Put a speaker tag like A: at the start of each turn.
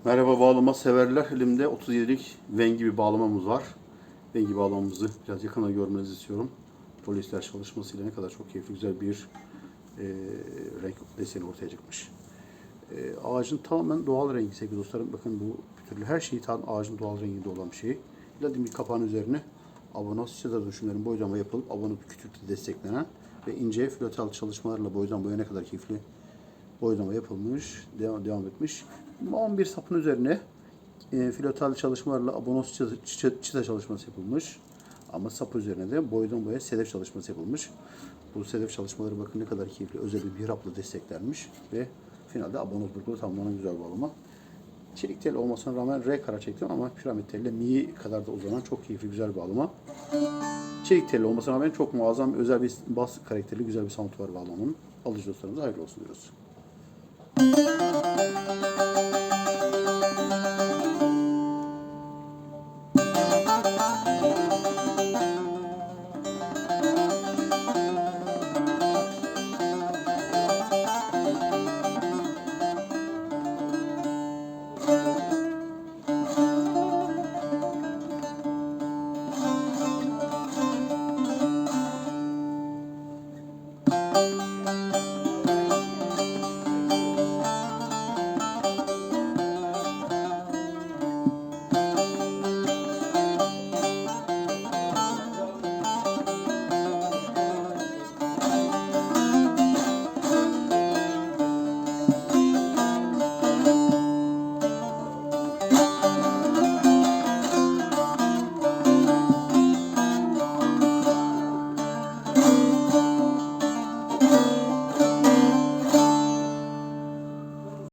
A: Merhaba bağlama severler. Elimde 37'lik Vengi bir bağlamamız var. Vengi bağlamamızı biraz yakına görmenizi istiyorum. Polisler çalışmasıyla ne kadar çok keyifli, güzel bir e, renk deseni ortaya çıkmış. Ağacın tamamen doğal rengi sevgili dostlarım. Bakın bu türlü her şeyi tam ağacın doğal renginde olan bir şey. Latin bir kapağın üzerine abonos çizer dönüşümlerin boydanma yapılıp abonot kütükle desteklenen ve ince flotal çalışmalarla boydan boya ne kadar keyifli boyama yapılmış, devam etmiş. 11 sapın üzerine flotal çalışmalarla abonos çıta çalışması yapılmış. Ama sap üzerine de boydan boya sedef çalışması yapılmış. Bu sedef çalışmaları bakın ne kadar keyifli, özel bir mihrapla desteklenmiş ve finalde abonos burgulu tamamlanan güzel bağlama. Çelik tel olmasına rağmen R kara çektim ama piramit telle mi kadar da uzanan çok keyifli güzel bağlama. Çelik telli olmasına rağmen çok muazzam özel bir bas karakterli güzel bir sound var bağlamanın. Alıcı dostlarımıza hayırlı olsun diyoruz.